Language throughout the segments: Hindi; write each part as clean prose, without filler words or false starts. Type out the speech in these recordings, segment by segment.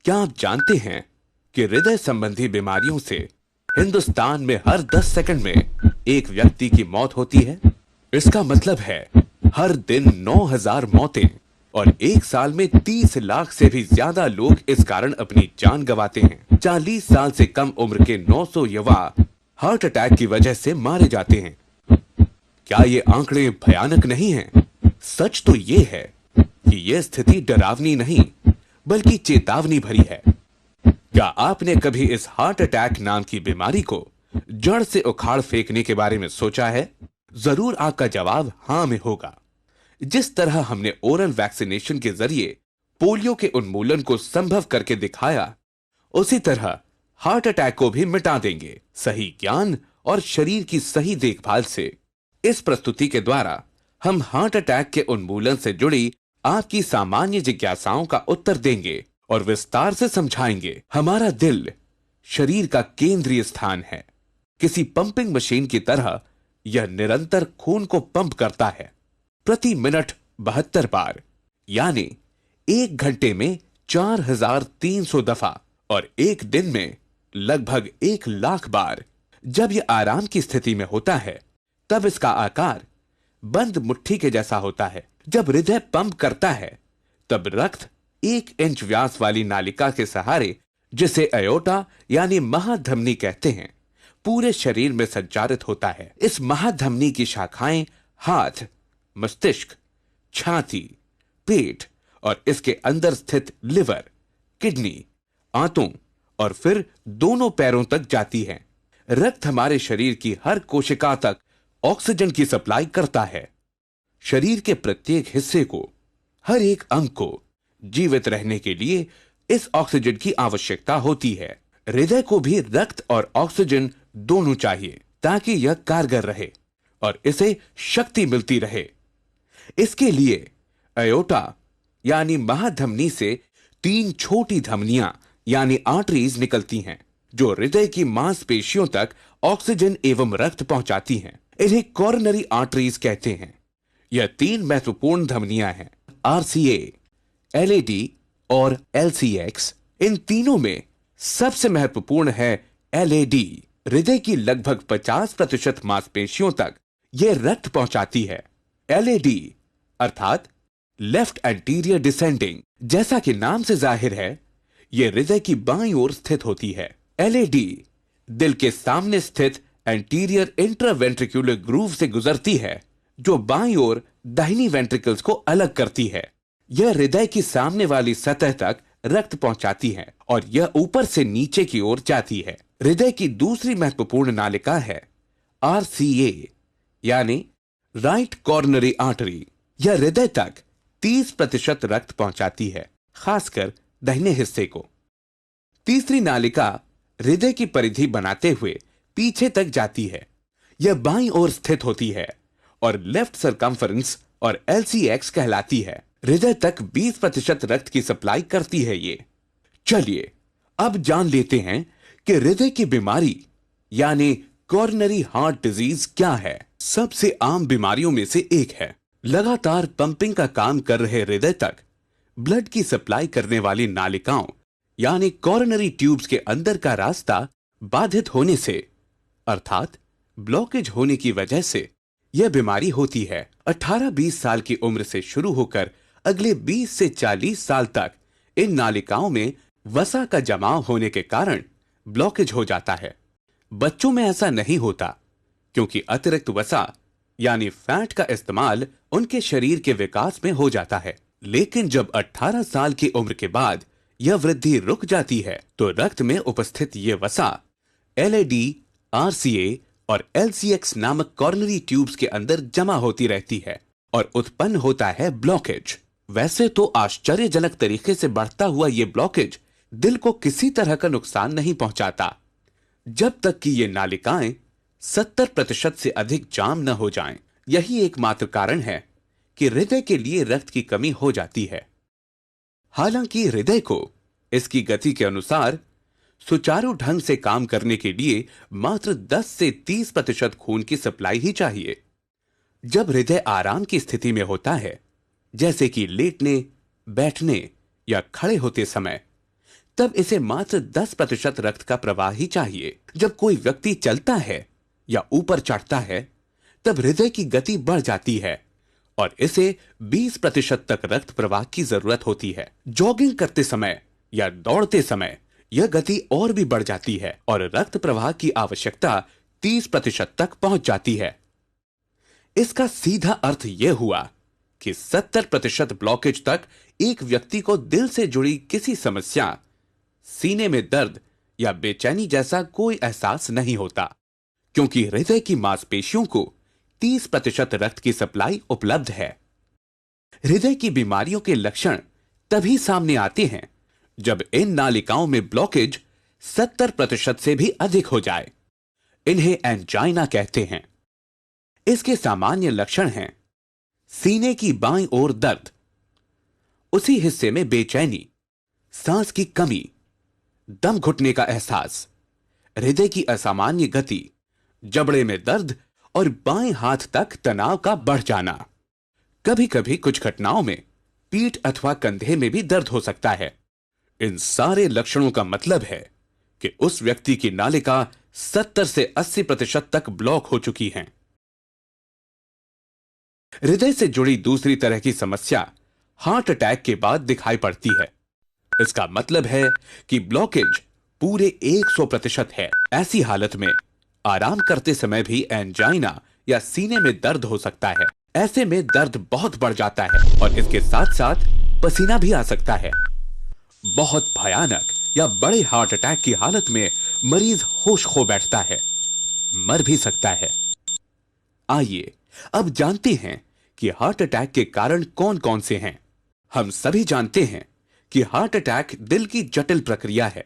क्या आप जानते हैं कि हृदय संबंधी बीमारियों से हिंदुस्तान में हर 10 सेकंड में एक व्यक्ति की मौत होती है? इसका मतलब है हर दिन 9000 मौतें और एक साल में 30 लाख से भी ज्यादा लोग इस कारण अपनी जान गंवाते हैं। 40 साल से कम उम्र के 900 युवा हार्ट अटैक की वजह से मारे जाते हैं। क्या ये आंकड़े भयानक नहीं हैं? सच तो ये है कि यह स्थिति डरावनी नहीं बल्कि चेतावनी भरी है। क्या आपने कभी इस हार्ट अटैक नाम की बीमारी को जड़ से उखाड़ फेंकने के बारे में सोचा है? जरूर आपका जवाब हां में होगा। जिस तरह हमने ओरल वैक्सीनेशन के जरिए पोलियो के उन्मूलन को संभव करके दिखाया, उसी तरह हार्ट अटैक को भी मिटा देंगे सही ज्ञान और शरीर की सही देखभाल से। इस प्रस्तुति के द्वारा हम हार्ट अटैक के उन्मूलन से जुड़ी आपकी सामान्य जिज्ञासाओं का उत्तर देंगे और विस्तार से समझाएंगे। हमारा दिल शरीर का केंद्रीय स्थान है। किसी पंपिंग मशीन की तरह यह निरंतर खून को पंप करता है, प्रति मिनट 72 बार, यानी एक घंटे में 4300 दफा और एक दिन में लगभग 1 लाख बार। जब यह आराम की स्थिति में होता है तब इसका आकार बंद मुट्ठी के जैसा होता है। जब हृदय पंप करता है तब रक्त 1 इंच व्यास वाली नालिका के सहारे, जिसे अयोटा यानी महाधमनी कहते हैं, पूरे शरीर में संचारित होता है। इस महाधमनी की शाखाएं हाथ, मस्तिष्क, छाती, पेट और इसके अंदर स्थित लिवर, किडनी, आंतों और फिर दोनों पैरों तक जाती हैं। रक्त हमारे शरीर की हर कोशिका तक ऑक्सीजन की सप्लाई करता है। शरीर के प्रत्येक हिस्से को, हर एक अंग को जीवित रहने के लिए इस ऑक्सीजन की आवश्यकता होती है। हृदय को भी रक्त और ऑक्सीजन दोनों चाहिए ताकि यह कारगर रहे और इसे शक्ति मिलती रहे। इसके लिए अयोटा यानी महाधमनी से 3 छोटी धमनियां यानी आर्टरीज निकलती हैं, जो हृदय की मांसपेशियों तक ऑक्सीजन एवं रक्त पहुंचाती हैं। इन्हें कॉरोनरी आर्टरीज कहते हैं। यह 3 महत्वपूर्ण धमनियां हैं, आरसीए, एलएडी और एलसीएक्स। इन तीनों में सबसे महत्वपूर्ण है एलएडी। हृदय की लगभग 50% मांसपेशियों तक यह रक्त पहुंचाती है। एलएडी अर्थात लेफ्ट एंटीरियर डिसेंडिंग, जैसा कि नाम से जाहिर है, यह हृदय की बाईं ओर स्थित होती है। एलएडी दिल के सामने स्थित एंटीरियर इंट्रावेंट्रिकुलर ग्रूव से गुजरती है, जो बाईं ओर दाहिनी वेंट्रिकल्स को अलग करती है। यह हृदय की सामने वाली सतह तक रक्त पहुंचाती है और यह ऊपर से नीचे की ओर जाती है। हृदय की दूसरी महत्वपूर्ण नालिका है आरसीए यानी राइट कॉर्नरी आर्टरी। यह हृदय तक 30% रक्त पहुंचाती है, खासकर दाहिने हिस्से को। तीसरी नालिका हृदय की परिधि बनाते हुए पीछे तक जाती है। यह बाईं ओर स्थित होती है और लेफ्ट सरकमफरेंस और एलसीएक्स कहलाती है। हृदय तक 20% रक्त की सप्लाई करती है ये। चलिए अब जान लेते हैं कि हृदय की बीमारी यानी कॉरोनरी हार्ट डिजीज क्या है। सबसे आम बीमारियों में से एक है। लगातार पंपिंग का काम कर रहे हृदय तक ब्लड की सप्लाई करने वाली नालिकाओं यानी कॉरोनरी ट्यूब्स के अंदर का रास्ता बाधित होने से, अर्थात ब्लॉकेज होने की वजह से, यह बीमारी होती है 18-20 साल की उम्र से शुरू होकर अगले 20 से 40 साल तक इन नालिकाओं में वसा का जमाव होने के कारण ब्लॉकेज हो जाता है। बच्चों में ऐसा नहीं होता क्योंकि अतिरिक्त वसा यानी फैट का इस्तेमाल उनके शरीर के विकास में हो जाता है। लेकिन जब 18 साल की उम्र के बाद यह वृद्धि रुक जाती है तो रक्त में उपस्थित ये वसा LAD, RCA और LCX नामक कॉर्नरी ट्यूब्स के अंदर जमा होती रहती है और उत्पन्न होता है ब्लॉकेज। वैसे तो आश्चर्यजनक तरीके से बढ़ता हुआ यह ब्लॉकेज दिल को किसी तरह का नुकसान नहीं पहुंचाता, जब तक कि ये नालिकाएं 70% से अधिक जाम न हो जाएं। यही एकमात्र कारण है कि हृदय के लिए रक्त की कमी हो जाती है। हालांकि हृदय को इसकी गति के अनुसार सुचारू ढंग से काम करने के लिए मात्र 10 से 30% खून की सप्लाई ही चाहिए। जब हृदय आराम की स्थिति में होता है, जैसे कि लेटने, बैठने या खड़े होते समय, तब इसे मात्र 10% रक्त का प्रवाह ही चाहिए। जब कोई व्यक्ति चलता है या ऊपर चढ़ता है तब हृदय की गति बढ़ जाती है और इसे 20% तक रक्त प्रवाह की जरूरत होती है। जॉगिंग करते समय या दौड़ते समय यह गति और भी बढ़ जाती है और रक्त प्रवाह की आवश्यकता 30% तक पहुंच जाती है। इसका सीधा अर्थ यह हुआ कि 70% ब्लॉकेज तक एक व्यक्ति को दिल से जुड़ी किसी समस्या, सीने में दर्द या बेचैनी जैसा कोई एहसास नहीं होता, क्योंकि हृदय की मांसपेशियों को 30% रक्त की सप्लाई उपलब्ध है। हृदय की बीमारियों के लक्षण तभी सामने आते हैं जब इन नालिकाओं में ब्लॉकेज 70% से भी अधिक हो जाए। इन्हें एंजाइना कहते हैं। इसके सामान्य लक्षण हैं सीने की बाईं ओर दर्द, उसी हिस्से में बेचैनी, सांस की कमी, दम घुटने का एहसास, हृदय की असामान्य गति, जबड़े में दर्द और बाएं हाथ तक तनाव का बढ़ जाना। कभी कभी कुछ घटनाओं में पीठ अथवा कंधे में भी दर्द हो सकता है। इन सारे लक्षणों का मतलब है कि उस व्यक्ति की नालिका 70 से 80% तक ब्लॉक हो चुकी हैं। हृदय से जुड़ी दूसरी तरह की समस्या हार्ट अटैक के बाद दिखाई पड़ती है। इसका मतलब है कि ब्लॉकेज पूरे 100% है। ऐसी हालत में आराम करते समय भी एंजाइना या सीने में दर्द हो सकता है। ऐसे में दर्द बहुत बढ़ जाता है और इसके साथ साथ पसीना भी आ सकता है। बहुत भयानक या बड़े हार्ट अटैक की हालत में मरीज होश खो बैठता है, मर भी सकता है। आइए अब जानते हैं कि हार्ट अटैक के कारण कौन कौन से हैं। हम सभी जानते हैं कि हार्ट अटैक दिल की जटिल प्रक्रिया है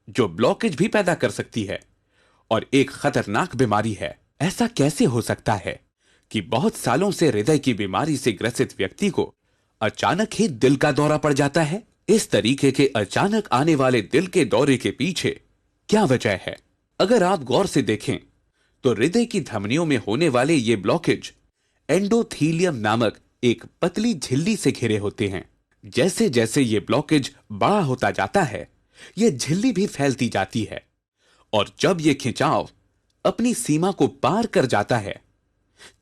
जो ब्लॉकेज भी पैदा कर सकती है और एक खतरनाक बीमारी है। ऐसा कैसे हो सकता है कि बहुत सालों से हृदय की बीमारी से ग्रसित व्यक्ति को अचानक ही दिल का दौरा पड़ जाता है? इस तरीके के अचानक आने वाले दिल के दौरे के पीछे क्या वजह है? अगर आप गौर से देखें तो हृदय की धमनियों में होने वाले ये ब्लॉकेज एंडोथीलियम नामक एक पतली झिल्ली से घिरे होते हैं। जैसे जैसे ये ब्लॉकेज बड़ा होता जाता है, ये झिल्ली भी फैलती जाती है और जब ये खिंचाव अपनी सीमा को पार कर जाता है,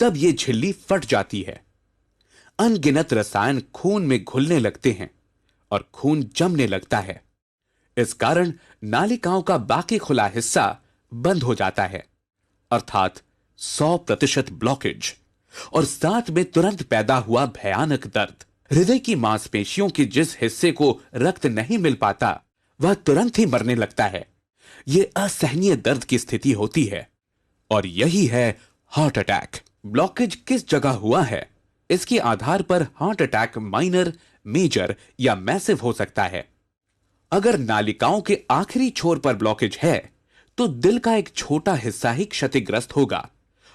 तब ये झिल्ली फट जाती है। अनगिनत रसायन खून में घुलने लगते हैं और खून जमने लगता है। इस कारण नालिकाओं का बाकी खुला हिस्सा बंद हो जाता है, अर्थात 100% ब्लॉकेज, और साथ में तुरंत पैदा हुआ भयानक दर्द। हृदय की मांसपेशियों के जिस हिस्से को रक्त नहीं मिल पाता, वह तुरंत ही मरने लगता है। यह असहनीय दर्द की स्थिति होती है और यही है हार्ट अटैक। ब्लॉकेज किस जगह हुआ है, इसके आधार पर हार्ट अटैक माइनर, मेजर या मैसिव हो सकता है। अगर नालिकाओं के आखिरी छोर पर ब्लॉकेज है तो दिल का एक छोटा हिस्सा ही क्षतिग्रस्त होगा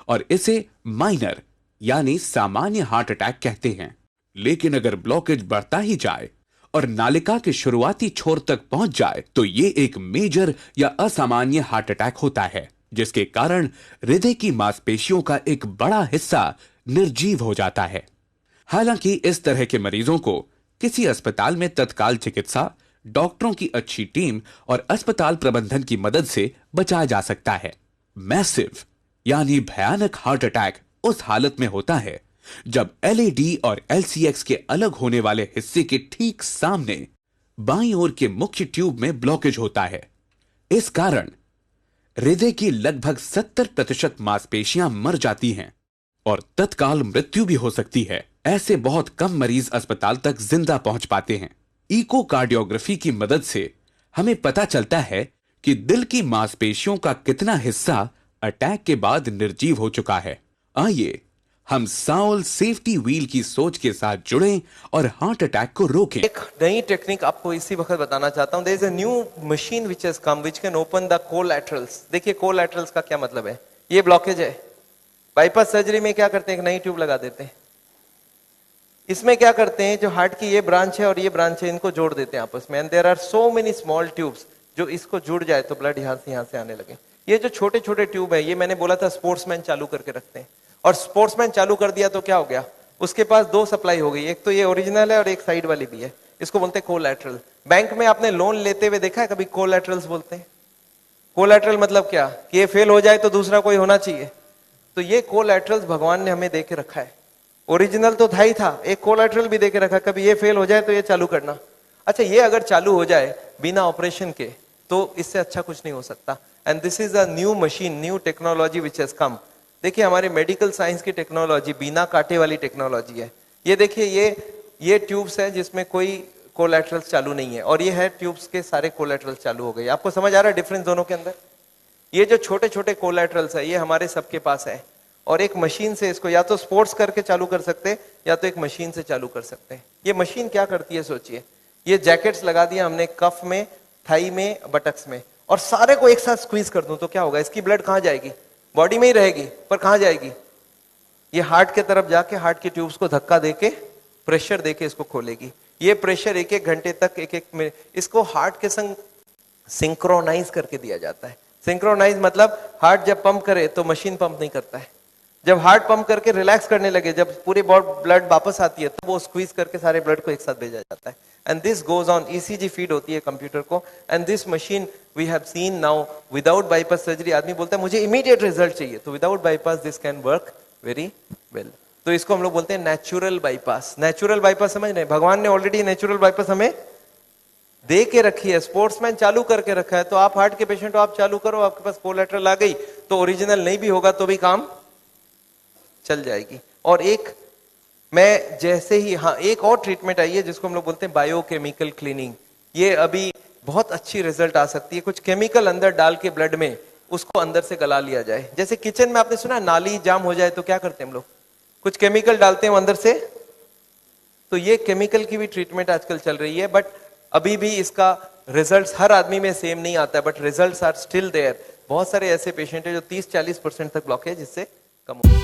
और इसे माइनर यानी सामान्य हार्ट अटैक कहते हैं। लेकिन अगर ब्लॉकेज बढ़ता ही जाए और नालिका के शुरुआती छोर तक पहुंच जाए तो यह एक मेजर या असामान्य हार्ट अटैक होता है, जिसके कारण हृदय की मांसपेशियों का एक बड़ा हिस्सा निर्जीव हो जाता है। हालांकि इस तरह के मरीजों को किसी अस्पताल में तत्काल चिकित्सा, डॉक्टरों की अच्छी टीम और अस्पताल प्रबंधन की मदद से बचाया जा सकता है। मैसिव यानी भयानक हार्ट अटैक उस हालत में होता है जब एलएडी और एलसीएक्स के अलग होने वाले हिस्से के ठीक सामने बाईं ओर के मुख्य ट्यूब में ब्लॉकेज होता है। इस कारण हृदय की लगभग 70% मांसपेशियां मर जाती हैं और तत्काल मृत्यु भी हो सकती है। ऐसे बहुत कम मरीज अस्पताल तक जिंदा पहुंच पाते हैं। इकोकार्डियोग्राफी की मदद से हमें पता चलता है कि दिल की मांसपेशियों का कितना हिस्सा अटैक के बाद निर्जीव हो चुका है। आइए हम साउल सेफ्टी व्हील की सोच के साथ जुड़ें और हार्ट अटैक को रोकें। एक नई टेक्निक आपको इसी वक्त बताना चाहता हूं। There is a new machine which has come which can open the collaterals. देखिए कोलैटरल्स का क्या मतलब है। ये ब्लॉकेज है। बाईपास सर्जरी में क्या करते हैं, एक नई ट्यूब लगा देते हैं। इसमें क्या करते हैं, जो हार्ट की ये ब्रांच है और ये ब्रांच है, इनको जोड़ देते हैं आपस में। And there are so many small tubes, जो इसको जुड़ जाए तो ब्लड यहाँ से आने लगे। ये जो छोटे छोटे ट्यूब है, ये मैंने बोला था स्पोर्ट्समैन चालू करके रखते हैं। और स्पोर्ट्समैन चालू कर दिया तो क्या हो गया, उसके पास दो सप्लाई हो गई। एक तो ये ओरिजिनल है और एक साइड वाली भी है। इसको बोलते हैं कोलैटरल। बैंक में आपने लोन लेते हुए देखा है कभी, कोलैटरल्स बोलते हैं। कोलैटरल मतलब क्या, कि ये फेल हो जाए तो दूसरा कोई होना चाहिए। तो ये कोलैटरल्स भगवान ने हमें दे के रखा है। ओरिजिनल तो था ही था, एक कोलैटरल भी दे के रखा, कभी ये फेल हो जाए तो ये चालू करना। अच्छा, ये अगर चालू हो जाए बिना ऑपरेशन के तो इससे अच्छा कुछ नहीं हो सकता। And this is a new machine, new technology which has come. देखिए हमारे मेडिकल साइंस की टेक्नोलॉजी बिना कांटे वाली टेक्नोलॉजी है। ये देखिए ये ट्यूब्स है जिसमें कोई कोलैटरल्स चालू नहीं है, और ये है ट्यूब्स के सारे कोलैटरल्स चालू हो गए। आपको समझ आ रहा है डिफरेंस दोनों के अंदर। ये जो छोटे छोटे कोलैटरल्स है ये हमारे सबके पास है, और एक मशीन से इसको या तो स्पोर्ट्स करके चालू कर सकते हैं या तो एक मशीन से चालू कर सकते हैं। ये मशीन क्या करती है सोचिए, ये जैकेट्स लगा दिया हमने कफ में, थाई में, बटक्स में, और सारे को एक साथ स्क्वीज कर दूं तो क्या होगा, इसकी ब्लड कहां जाएगी, बॉडी में ही रहेगी, पर कहां जाएगी, ये हार्ट के तरफ जाके हार्ट की ट्यूब्स को धक्का देके प्रेशर देके इसको खोलेगी। ये प्रेशर एक एक घंटे तक, एक एक मिनट, इसको हार्ट के संग सिंक्रोनाइज करके दिया जाता है। सिंक्रोनाइज मतलब हार्ट जब पंप करे तो मशीन पंप नहीं करता है। जब हार्ट पंप करके रिलैक्स करने लगे, जब पूरी ब्लड वापस आती है तो वो स्क्वीज करके सारे ब्लड को एक साथ भेजा जाता है। And this goes on, ECG feed होती है कंप्यूटर को। And this machine we have seen now without bypass surgery. आदमी बोलता है मुझे इमीडिएट रिजल्ट चाहिए, तो without bypass this can work very well. तो इसको हम लोग बोलते हैं नेचुरल बाईपास। नेचुरल बाईपास समझ रहे, भगवान ने ऑलरेडी नेचुरल बाईपास हमें दे के रखी है। स्पोर्ट्समैन चालू करके रखा है। तो आप हार्ट के पेशेंट हो, आप चालू करो, आपके पास कोलैटरल आ गई तो ओरिजिनल नहीं भी होगा तो भी काम चल जाएगी। और एक मैं जैसे ही, हाँ, एक और ट्रीटमेंट आई है जिसको हम लोग बोलते हैं बायोकेमिकल क्लीनिंग। ये अभी बहुत अच्छी रिजल्ट आ सकती है। कुछ केमिकल अंदर डाल के ब्लड में उसको अंदर से गला लिया जाए। जैसे किचन में आपने सुना नाली जाम हो जाए तो क्या करते हैं हम लोग, कुछ केमिकल डालते हैं अंदर से। तो ये केमिकल की भी ट्रीटमेंट आजकल चल रही है, बट अभी भी इसका रिजल्ट्स हर आदमी में सेम नहीं आता है, but results are still there. बहुत सारे ऐसे पेशेंट है जो 30-40% तक ब्लॉकेज इससे कम हो।